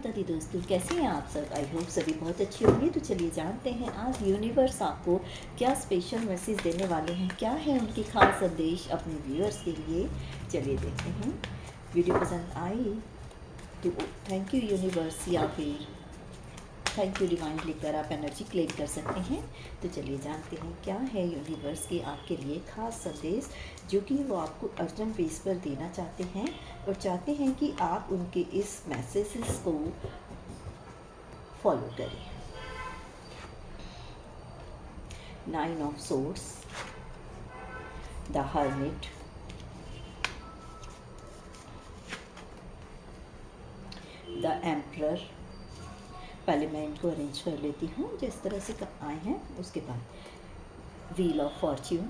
दादी दोस्तों, कैसे हैं आप सब। आई होप सभी बहुत अच्छे होंगे। तो चलिए जानते हैं आज यूनिवर्स आपको क्या स्पेशल मैसेज देने वाले हैं, क्या है उनके खास संदेश अपने व्यूअर्स के लिए। चलिए देखते हैं। वीडियो पसंद आई तो थैंक यू यूनिवर्स या फिर थैंक यू डिवाइन लिखकर आप एनर्जी क्लेम कर सकते हैं। तो चलिए जानते हैं क्या है यूनिवर्स के आपके लिए खास संदेश जो कि वो आपको अर्जेंट बेस पर देना चाहते हैं और चाहते हैं कि आप उनके इस मैसेजेस को फॉलो करें। 9 of swords, the hermit, the emperor. पहले मैं इनको अरेंज कर लेती हूँ जिस तरह से आए हैं। उसके बाद wheel of fortune,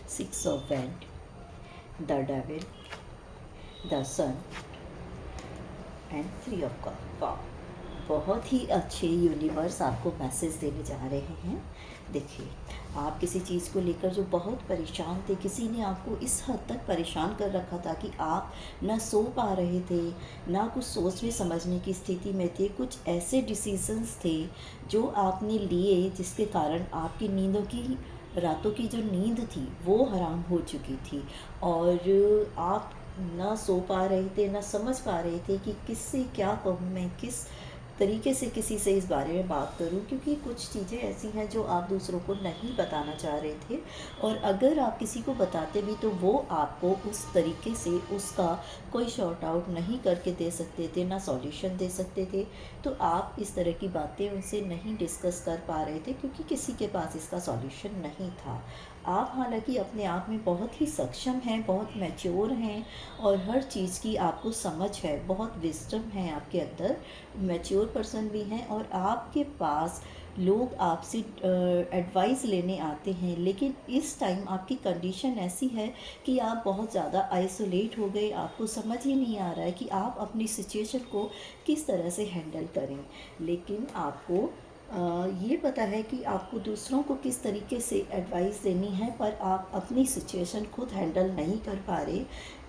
six of wand, the devil, the sun and 3 of cup. बहुत ही अच्छे यूनिवर्स आपको मैसेज देने जा रहे हैं। देखिए, आप किसी चीज़ को लेकर जो बहुत परेशान थे, किसी ने आपको इस हद तक परेशान कर रखा था कि आप ना सो पा रहे थे, ना कुछ सोचने समझने की स्थिति में थे। कुछ ऐसे डिसीजंस थे जो आपने लिए जिसके कारण आपकी नींदों की रातों की जो नींद थी वो हराम हो चुकी थी और आप ना सो पा रहे थे, ना समझ पा रहे थे कि किससे क्या कहूँ, मैं किस तरीके से किसी से इस बारे में बात करूं, क्योंकि कुछ चीज़ें ऐसी हैं जो आप दूसरों को नहीं बताना चाह रहे थे और अगर आप किसी को बताते भी तो वो आपको उस तरीके से उसका कोई शॉर्ट आउट नहीं करके दे सकते थे, ना सॉल्यूशन दे सकते थे। तो आप इस तरह की बातें उनसे नहीं डिस्कस कर पा रहे थे क्योंकि किसी के पास इसका सॉल्यूशन नहीं था। आप हालांकि अपने आप में बहुत ही सक्षम हैं, बहुत मैच्योर हैं और हर चीज़ की आपको समझ है, बहुत विजडम है आपके अंदर, मैच्योर पर्सन भी हैं और आपके पास लोग आपसे एडवाइस लेने आते हैं। लेकिन इस टाइम आपकी कंडीशन ऐसी है कि आप बहुत ज़्यादा आइसोलेट हो गए, आपको समझ ही नहीं आ रहा है कि आप अपनी सिचुएशन को किस तरह से हैंडल करें। लेकिन आपको ये पता है कि आपको दूसरों को किस तरीके से एडवाइस देनी है, पर आप अपनी सिचुएशन खुद हैंडल नहीं कर पा रहे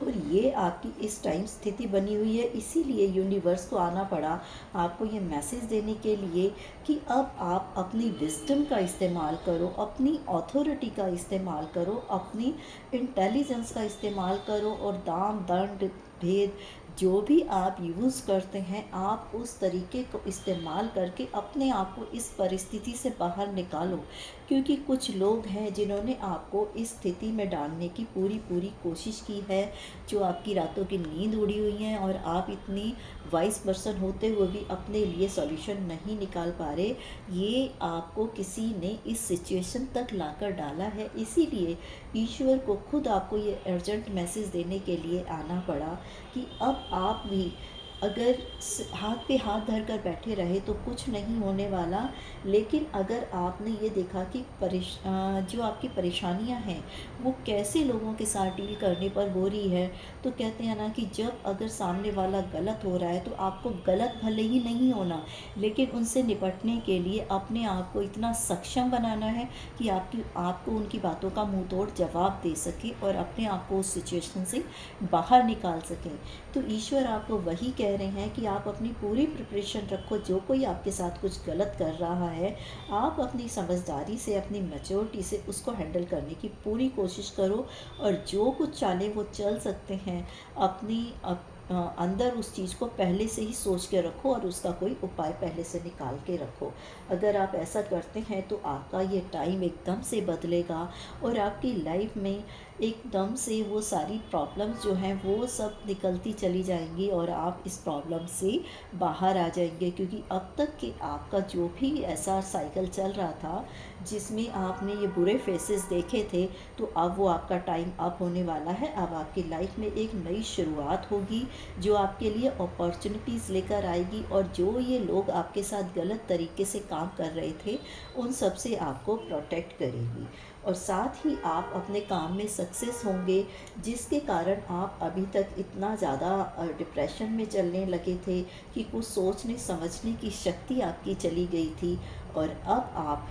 और ये आपकी इस टाइम स्थिति बनी हुई है। इसीलिए यूनिवर्स को आना पड़ा आपको ये मैसेज देने के लिए कि अब आप अपनी विजडम का इस्तेमाल करो, अपनी अथॉरिटी का इस्तेमाल करो, अपनी इंटेलिजेंस का इस्तेमाल करो और दाम दंड भेद जो भी आप यूज़ करते हैं, आप उस तरीके को इस्तेमाल करके अपने आप को इस परिस्थिति से बाहर निकालो। क्योंकि कुछ लोग हैं जिन्होंने आपको इस स्थिति में डालने की पूरी कोशिश की है, जो आपकी रातों की नींद उड़ी हुई हैं और आप इतनी वाइस पर्सन होते हुए भी अपने लिए सॉल्यूशन नहीं निकाल पा रहे। ये आपको किसी ने इस सिचुएशन तक लाकर डाला है, इसीलिए ईश्वर को खुद आपको ये अर्जेंट मैसेज देने के लिए आना पड़ा कि अब आप भी अगर हाथ पे हाथ धर कर बैठे रहे तो कुछ नहीं होने वाला। लेकिन अगर आपने ये देखा कि जो आपकी परेशानियां हैं वो कैसे लोगों के साथ डील करने पर हो रही है, तो कहते हैं ना कि जब अगर सामने वाला गलत हो रहा है तो आपको गलत भले ही नहीं होना, लेकिन उनसे निपटने के लिए अपने आप को इतना सक्षम बनाना है कि आपको उनकी बातों का मुंह तोड़ जवाब दे सके और अपने आप को उस सिचुएशन से बाहर निकाल सकें। तो ईश्वर आपको वही कह रहे हैं कि आप अपनी पूरी प्रिपरेशन रखो। जो कोई आपके साथ कुछ गलत कर रहा है, आप अपनी समझदारी से, अपनी मैच्योरिटी से उसको हैंडल करने की पूरी कोशिश करो और जो कुछ चाले वो चल सकते हैं। अंदर उस चीज़ को पहले से ही सोच के रखो और उसका कोई उपाय पहले से निकाल के रखो। अगर आप ऐसा करते हैं तो आपका ये टाइम एकदम से बदलेगा और आपकी लाइफ में एकदम से वो सारी प्रॉब्लम्स जो हैं वो सब निकलती चली जाएंगी और आप इस प्रॉब्लम से बाहर आ जाएंगे। क्योंकि अब तक कि आपका जो भी ऐसा साइकिल चल रहा था जिसमें आपने ये बुरे फेसेस देखे थे, तो अब वो आपका टाइम अप होने वाला है। अब आपकी लाइफ में एक नई शुरुआत होगी जो आपके लिए अपॉर्चुनिटीज़ लेकर आएगी और जो ये लोग आपके साथ गलत तरीके से काम कर रहे थे उन सब से आपको प्रोटेक्ट करेगी और साथ ही आप अपने काम में सक्सेस होंगे, जिसके कारण आप अभी तक इतना ज़्यादा डिप्रेशन में चलने लगे थे कि कुछ सोचने समझने की शक्ति आपकी चली गई थी और अब आप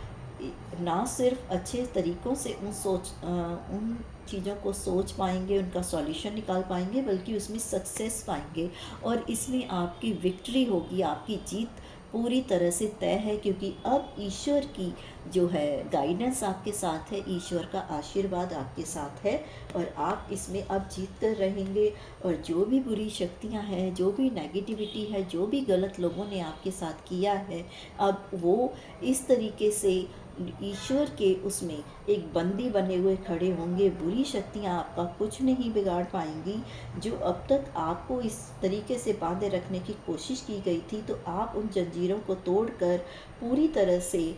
ना सिर्फ अच्छे तरीक़ों से उन चीज़ों को सोच पाएंगे, उनका सॉल्यूशन निकाल पाएंगे, बल्कि उसमें सक्सेस पाएंगे और इसमें आपकी विक्ट्री होगी, आपकी जीत पूरी तरह से तय है। क्योंकि अब ईश्वर की जो है गाइडेंस आपके साथ है, ईश्वर का आशीर्वाद आपके साथ है और आप इसमें अब जीत कर रहेंगे। और जो भी बुरी शक्तियां हैं, जो भी नेगेटिविटी है, जो भी गलत लोगों ने आपके साथ किया है, अब वो इस तरीके से ईश्वर के उसमें एक बंदी बने हुए खड़े होंगे। बुरी शक्तियाँ आपका कुछ नहीं बिगाड़ पाएंगी। जो अब तक आपको इस तरीके से बांधे रखने की कोशिश की गई थी, तो आप उन जंजीरों को तोड़कर पूरी तरह से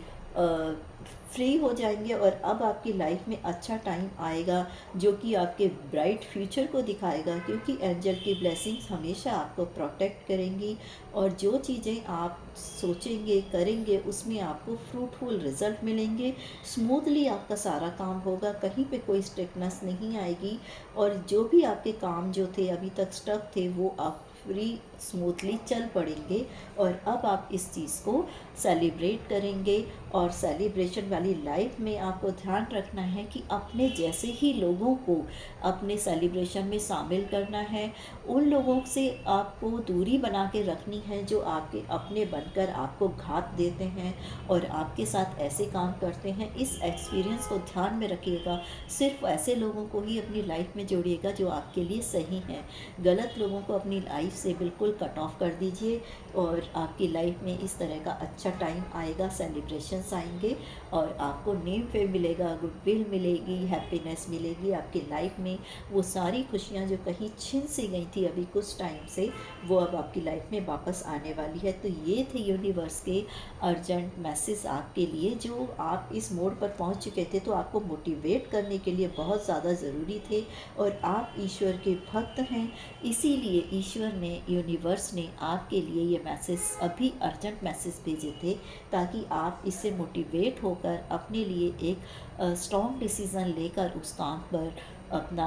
फ्री हो जाएंगे और अब आपकी लाइफ में अच्छा टाइम आएगा, जो कि आपके ब्राइट फ्यूचर को दिखाएगा। क्योंकि एंजल की ब्लेसिंग्स हमेशा आपको प्रोटेक्ट करेंगी और जो चीज़ें आप सोचेंगे करेंगे उसमें आपको फ्रूटफुल रिजल्ट मिलेंगे। स्मूथली आपका सारा काम होगा, कहीं पे कोई स्ट्रिक्टनेस नहीं आएगी और जो भी आपके काम जो थे अभी तक स्टक थे, वो आप फ्री स्मूथली चल पड़ेंगे। और अब आप इस चीज़ को सेलिब्रेट करेंगे। और सेलिब्रेशन वाली लाइफ में आपको ध्यान रखना है कि अपने जैसे ही लोगों को अपने सेलिब्रेशन में शामिल करना है। उन लोगों से आपको दूरी बना के रखनी है जो आपके अपने बनकर आपको घात देते हैं और आपके साथ ऐसे काम करते हैं। इस एक्सपीरियंस को ध्यान में रखिएगा। सिर्फ ऐसे लोगों को ही अपनी लाइफ में जोड़िएगा जो आपके लिए सही हैं। गलत लोगों को अपनी लाइफ से बिल्कुल कट ऑफ कर दीजिए और आपकी लाइफ में इस तरह का अच्छा टाइम आएगा, सेलिब्रेशंस आएंगे और आपको नेम फेम मिलेगा, गुडविल मिलेगी, हैप्पीनेस मिलेगी आपकी लाइफ में। वो सारी खुशियाँ जो कहीं छिन सी गई थी अभी कुछ टाइम से, वो अब आपकी लाइफ में वापस आने वाली है। तो ये थे यूनिवर्स के अर्जेंट मैसेज आपके लिए, जो आप इस मोड पर पहुंच चुके थे तो आपको मोटिवेट करने के लिए बहुत ज़्यादा ज़रूरी थे। और आप ईश्वर के भक्त हैं, इसीलिए ईश्वर ने, यूनिवर्स ने आपके लिए ये मैसेज, अभी अर्जेंट मैसेज भेजे थे, ताकि आप इससे मोटिवेट होकर अपने लिए एक स्ट्रॉन्ग डिसीज़न लेकर उस काम पर अपना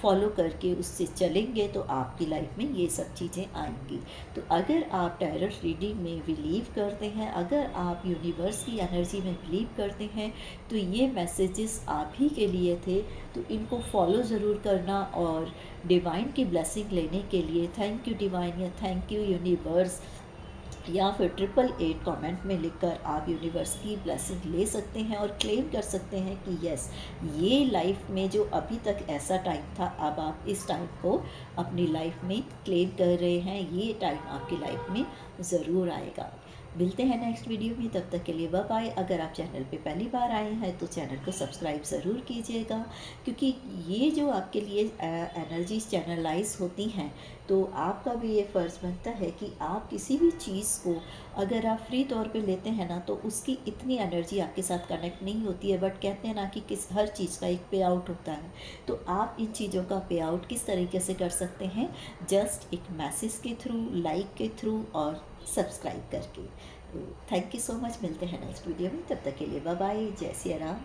फॉलो करके उससे चलेंगे तो आपकी लाइफ में ये सब चीज़ें आएंगी। तो अगर आप टैरो रीडिंग में बिलीव करते हैं, अगर आप यूनिवर्स की एनर्जी में बिलीव करते हैं, तो ये मैसेजेस आप ही के लिए थे। तो इनको फॉलो ज़रूर करना और डिवाइन की ब्लेसिंग लेने के लिए थैंक यू डिवाइन या थैंक यू यूनिवर्स या फिर 888 कमेंट में लिखकर आप यूनिवर्स की ब्लेसिंग ले सकते हैं और क्लेम कर सकते हैं कि यस, ये लाइफ में जो अभी तक ऐसा टाइम था, अब आप इस टाइम को अपनी लाइफ में क्लेम कर रहे हैं। ये टाइम आपकी लाइफ में ज़रूर आएगा। मिलते हैं नेक्स्ट वीडियो में, तब तक के लिए बाय बाय। अगर आप चैनल पे पहली बार आए हैं तो चैनल को सब्सक्राइब ज़रूर कीजिएगा, क्योंकि ये जो आपके लिए एनर्जीज चैनलाइज होती हैं, तो आपका भी ये फ़र्ज़ बनता है कि आप किसी भी चीज़ को अगर आप फ्री तौर पे लेते हैं ना, तो उसकी इतनी एनर्जी आपके साथ कनेक्ट नहीं होती है। बट कहते हैं ना कि हर चीज़ का एक पे आउट होता है, तो आप इन चीज़ों का पे आउट किस तरीके से कर सकते हैं? जस्ट एक मैसेज के थ्रू, लाइक के थ्रू और सब्सक्राइब करके। Thank you so much. मिलते हैं नेक्स्ट वीडियो में, तब तक के लिए बाय बाय। जय सिया राम।